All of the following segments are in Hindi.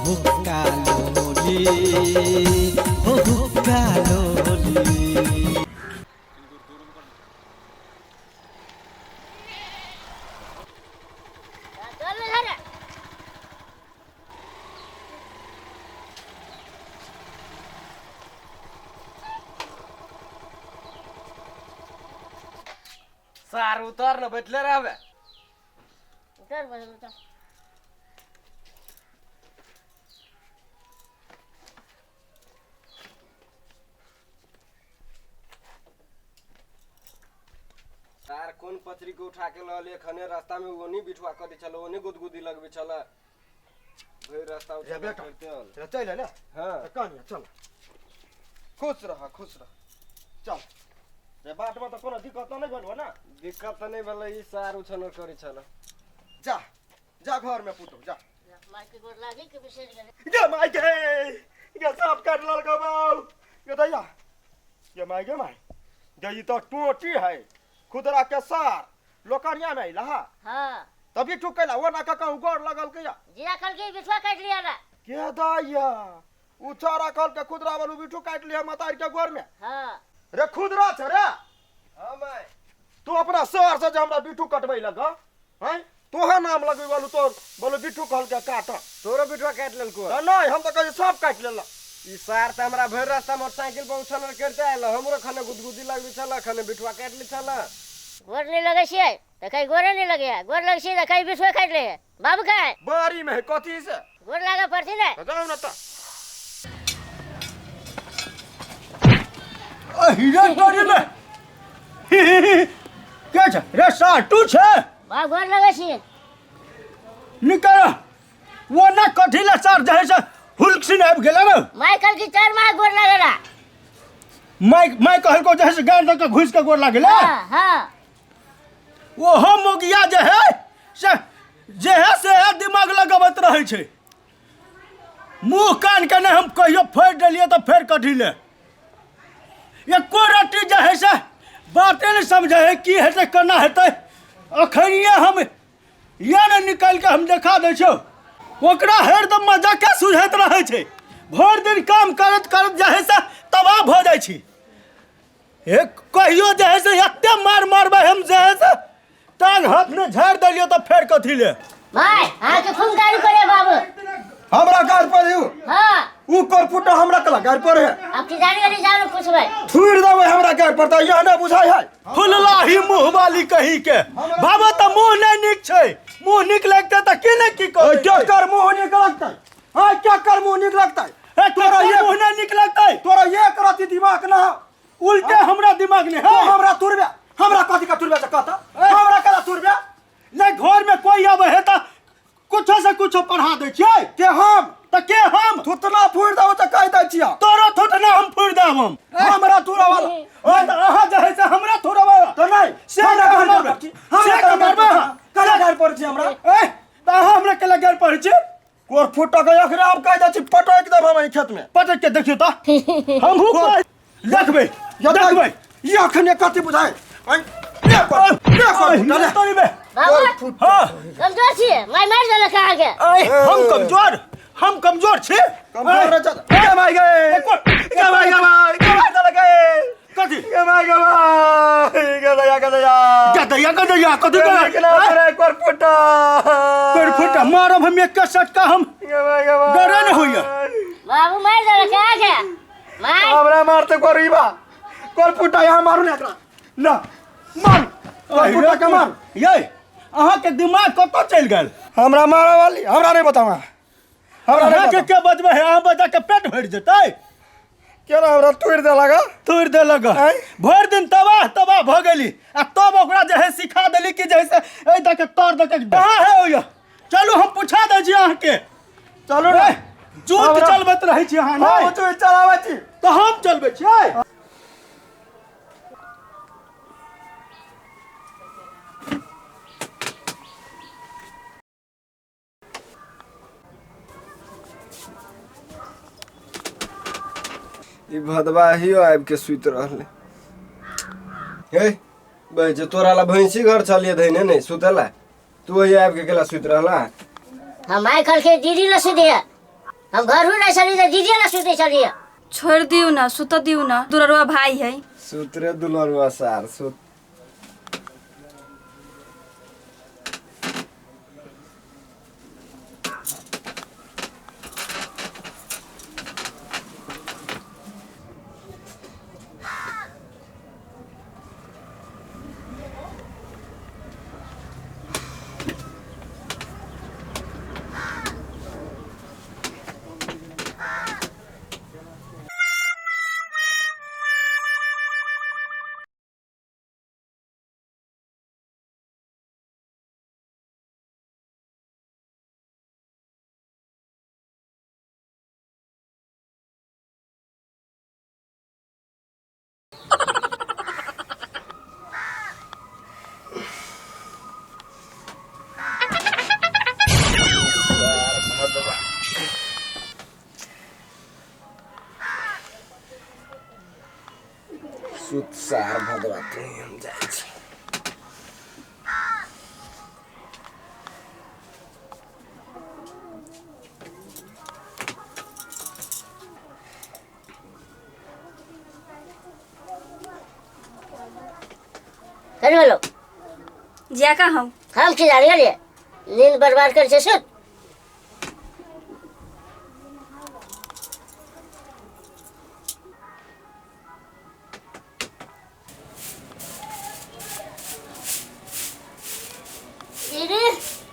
हुक्का लोली हो हुक्का लोली। सार उतर न बैठले रहबे उतर बस उतर। सार कौन पथरी को उठा के लले खने रास्ता में ओनी बिठवा कर चलो ओनी गुदगुदी लगबे चला भाई रास्ता उठा करते हो चल ले हां कहानी चल खुश रह चल रे बाट में तो कोनो दिक्कत नहीं बनबो ना। दिक्कत तो नहीं भले ई सार उछन करे चला जा जा घर में पुतो जा मार के गोर लागे के बिसर गेले ये माई के सब काट लल गो बाऊ ये दैया ये माई ये तो टोटी है खुदरा के सार लोकनिया में लहा हां तभी ठुकेला वो ना कहूं गोर लगल के या जीरा कल के बिछवा काट लिया ना के दैया उछारा कल के खुदरा वालू बिठू काट लिया मतार के गोर में। हां रे खुदरा छ रे हां भाई तू अपना सर से हमरा बिठू कटबै लगा हैं तोहा नाम लगबै वालू तो बोलो बिठू कहल के काट तोरो बिठवा काट लेल को नहीं हम तो कहे सब काट लेला ई सार त हमरा भर रास्ता मोटरसाइकिल पर उछन करते आइल हमरो खने गुदगुदी लगबे चला खने बिठवा काट ले चला गोर नहीं लगे छे त कई गोरे नहीं लगे गोर लगे छे त कई बिछवा काट ले बाबू का बारी में कथी से गोर लागे पड़ती ना जाओ ना त हीरा टोरी में क्या छ रे साटू छ बा गोर लगे छे निकल वो ना कठिला सार जहे से हुल्क सिन अब गेला ना माइकल की चार माह गोर लागेला मैं कहल को जहे से गांड के घुस के गोर लागेला हां वो हम मोगिया जे है से दिमाग लगावत रहे छे मुंह कान के ने हम कहियो फेर देलिए तो फेर कठिले ये कोरटी जे है से बातें नहीं समझे है की हेते करना हेते अखनिया हम या न निकाल के हम देखा दे छो ओकरा हरदम मजा के सुझत रहे छे भर दिन काम करत करत जे है से तबाह हो जाय छी एक कहियो जे है से एते मार मारबे हम जे है से टांग हाथ में झाड़ देलियो तो फेर कथी ले भाई आके खून गाड़ी करे बाबू हमरा गार पर हूं हां ऊ कर फुटा हमरा कला गार पर है अब की जानी वाली जानो पूछबे छुड़ देबे हमरा गार पर त यह ना बुझाय है फुललाही मुंह वाली कही के बाबा त मुंह नहीं निक छै मुंह निक लगते त के ने की कर क्या कर मुंह निक लगता है हां क्या कर मुंह निक लगता है तोरा ये मुंह नहीं निक लगता तोरा ये करती दिमाग ना उल्टे हमरा दिमाग ने है हमरा तुरबे हमरा कथि का तुरबे कहता हमरा कला तुरबे नहीं घर में कोई आवे है त कुछो से कुछो पढ़ा दे छियै के हम थुतना फूड़ दो त कह दै छिया तोरो थुतना हम फुड़ देब हम हमरा तुरा वाला ओ त अहाँ जे है से हमरा थोड़ा वाला तो नहीं से ना करबे से करबे कला गार पर छी हमरा ए त अहाँ हमरा के लगे पढ़ छी कोर फुटा के अखरे अब कह दै छी पटक देब हम खेत में पटक के देखियो त हम देखबे ये अखने कथि बुझाय बाबू हां कमजोर छी मार देला कहां के हम कमजोर छी कमजोर ए भाई गए के भाई लगे कथी के भाई गया गदया कथी कर फुटा मारब हम एक सटका हम डरे न होइया बाबू मार देला कहां के मार हमरा मारते करीबा कोल फुटा यहां मारू ना एकरा ना मार कोल फुटा के मार ये अहाँ के दिमाग कत चल गेल हमरा मारा वाली हमरा नहीं बतावा हमरा के बजबे है अहाँ बजा के पेट भर जेतै केना हमरा तोड़ दे लगा भर दिन तबाह भ गेली आ तब ओकरा जे है सिखा देली कि जैसे ए द के तोड़ द के कहां है ओया चलू हम पूछा दे छी अहाँ के चलू रे जूत चलबत रहै छी अहाँ हां तो चलाबै छी तो हम चलबै छी ई भदवाहियो आबि के सुत रहले हे भाई जे तोरा ला भैंसी घर चलिए धैने नहीं सुतला तू ही आबि के केला सुत रहला हम आइ कल के दीदी ल से दे हम घर हूँ नहीं चली दीजिए ना सुते चलिए। छोड़ दियो ना, सुत दियो ना, दुलरुआ भाई है। सुतरे दुलरुआ सार सुत। सुत सार भदवाते हम जाए छी। कर बोलो जिया का हम की जा रही है नींद बर्बाद कर सुत।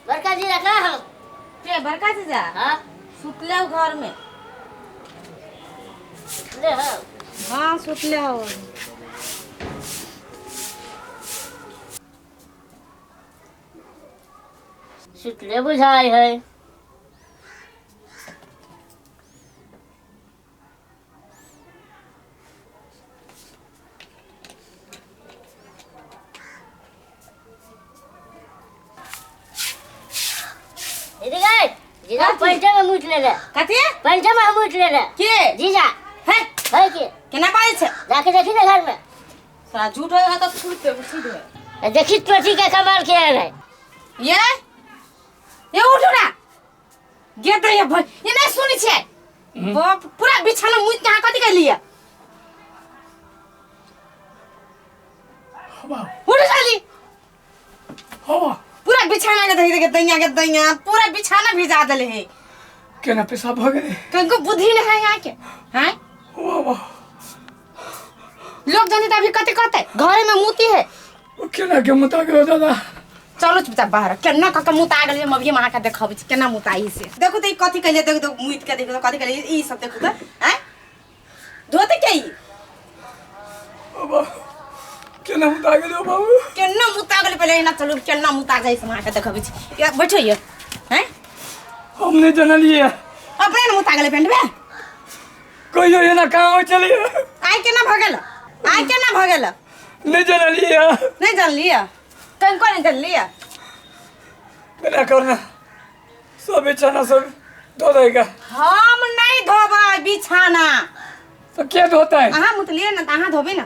बड़का जी रखा हम के बड़का जीजा हाँ सुतले हो घर में। ले हाँ हाँ सुतले हो। सुतले बुझाई है। जीजा पंचा में मुझ ले ले कथी पंचा में मुझ ले ले के जीजा है के केना बाई छे जाके देखी ना घर में सारा झूठ होगा तो छूट पे उठी दे। देखी तो ठीक है कमाल किया है ये उठो ना गे दे ये भाई ये नहीं सुनी छे बाप पूरा बिछाना मुई कहां कथी के लिए उठ जल्दी पूरा बिछाना के दैया पूरा बिछाना भिजा देले है। केना पेशाब भ गेलै कनको बुद्धि नहीं है यहाँ के हैं लोग जाने तो अभी कते कते घर में मुती है केना के मुता गेलो दादा। चलो चुपचाप बाहर केना कक मुता गेल हम अभी मां का देखब केना मुताई से देखो तो कथी कहले देखो तो मुइत के देखो कथी कहले ई सब देखो तो हैं धोते के ई केना मुता गेलो बाबू केना मुता गेल पहले ना चलो केना मुता जाई से मां का देखब ये बैठो ये हैं हमने जनलिए अपने न मुता गेल पेंडबे कहियो एना कहां चलिए आई केना भगेल नहीं जनलिए नहीं जान लिया कनको नहीं जान लिया केना करना सब बिछाना सब धो देगा। हम नहीं धोबा बिछाना तो क्या धोता है अहाँ मुतलिए ना अहाँ धोबे ना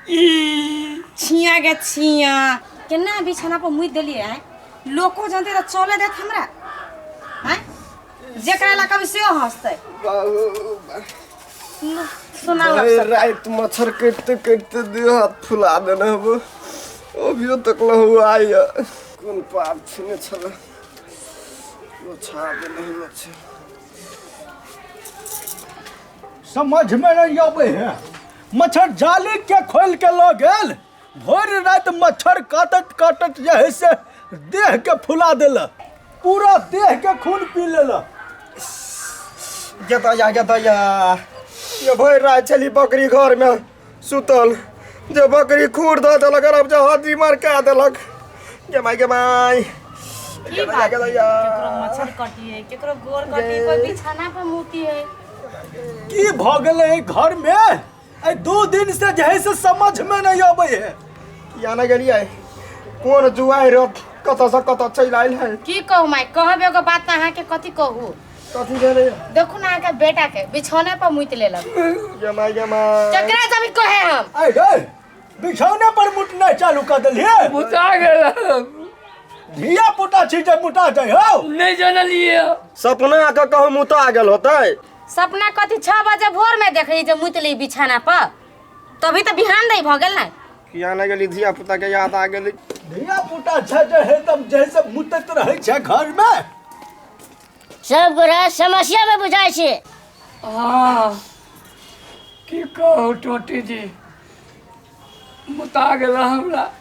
ई छिया गे छिया केना बिछाना पर मुइत देलिए हैं लोको जानते तो चले देत हमरा हैं जेकरा ला कभी से हंसते सुना रात मच्छर कटते देह हाथ फुला देना अब अभियो तक लहु आई कौन पाप छीने छला वो छा दे नहीं मच्छर समझ में नहीं आवे है। मच्छर जाली के खोल के लो गेल भोर रात मच्छर काटत जे है से देह के फुला देला पूरा देह के खून पी लेला। गेता या ये भर रात चली बकरी घर में सुतल जे बकरी खूर धो देलक अब जो हाथी मार का देलक के माई केकरो मच्छर कटी है केकरो गोर कटी कोई बिछाना पर मुती है की भ गेले घर में ए 2 दिन से जे है से समझ में नहीं आवे है। या ना गेलिए कौन जुआई रत कत से कत चल आइल है की कहू माई कहबे एगो बात अहाँ के कथी कहू कथी गेले देखो ना के बेटा के बिछौने पर मुइत लेलक ये माई चकरा जब कहे हम ए रे बिछौने पर मुटना चालू कर देलिए मुता गेल धिया पुता छी जे मुटा जाय हो। नहीं जानलिए। सपना के कहूँ मुता गेल होतै। सपना कथी 6 बजे भोर में देखी जे मुतली बिछाना पर, तभी तो बिहान नहीं भ गेल ना। किया नहीं गेली धिया पुता के याद आ गेली। धिया पुता छै जे एकदम जैसे मुतत रहै छै घर में। सब गोरा समस्या में बुझाय छे। हाँ की कहू टोटी जी, मुता गेला हमरा।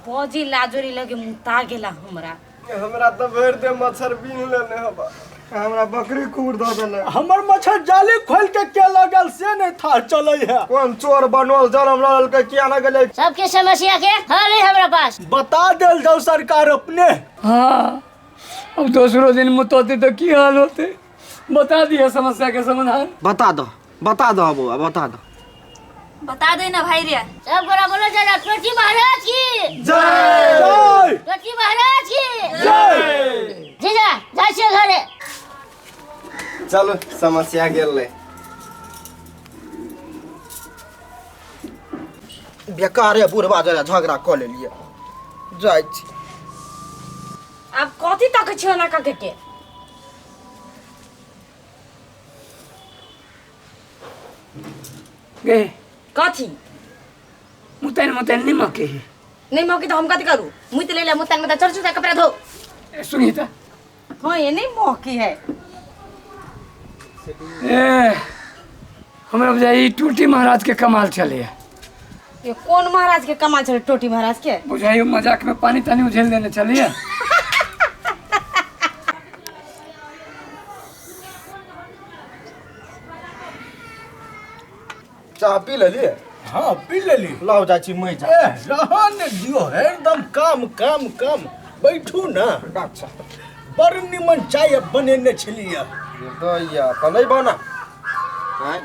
बजी लाजोरी लगे मुता गेला हमरा तो भर दे मच्छर बीन लेने हबा। हमरा बकरी कूड़ दो देले। हमर मच्छर जाली खोल के लगल से नहीं था चलै है। कौन चोर बनल जन्म लल के किया न गेले। सबके समस्या के हल है हमरा पास। बता देल जाओ सरकार अपने। हाँ अब दूसरों दिन मुतोते तो की हाल होते, बता दिया समस्या के समाधान। बता दो बुआ, बता दो। बता दे ना भाई रे। सब गोरा बोलो जरा टोटी महाराज की जय। टोटी महाराज की जय। जीजा जाय छे घरे। चलो समस्या गेल ले। बेकारे बुढ़वा जरा झगड़ा क लेलिए। जाय छी। अब कथी तक छियो ना के गए कथी मुतैन निमक के ही। नहीं मौकी तो हम कथी करू, मुत ले ले मुतन में तो चढ़ कपड़ा धो। सुनिए तो हाँ ये नहीं मौकी है। ए हमरा बुझाई टूटी महाराज के कमाल चले है। ये कौन महाराज के कमाल चले, टोटी महाराज के? बुझाई मजाक में पानी तानी उझेल देने चलिए। चाह पी लेलिए। हाँ पी लेली। लाओ जा छी मैं जा। रहन दियो एकदम काम काम काम। बैठू ना। अच्छा बड़ निमन चाय बनेने छलिए। दैया तो नहीं बना। हैं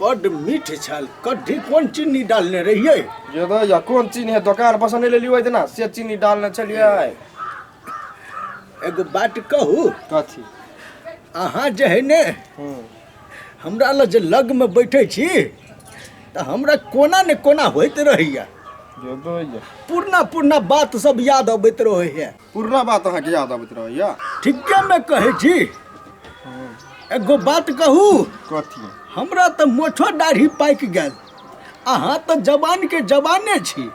बड़ मीठ छल। कड्ढी कौन चीनी डालने रहिए? ये दैया कौन चीनी है दुकान पर से नहीं ले लियो इतना से चीनी डालने चलिए। एगो बात कहू, कथी? अहाँ जे है ने हमरा लग जे लग में बैठे छी तो हमरा कोना ने कोना होइत रहिए। ये दैया पुरना बात सब याद अबैत रहे है। पुरना बात अहाँ के याद आबैत रहैया। ठीके में कहे छी। एगो बात कहू, कथी? हमरा तो मोछो दाढ़ी पाकि गेल। अहाँ तो जवान के जवाने छी।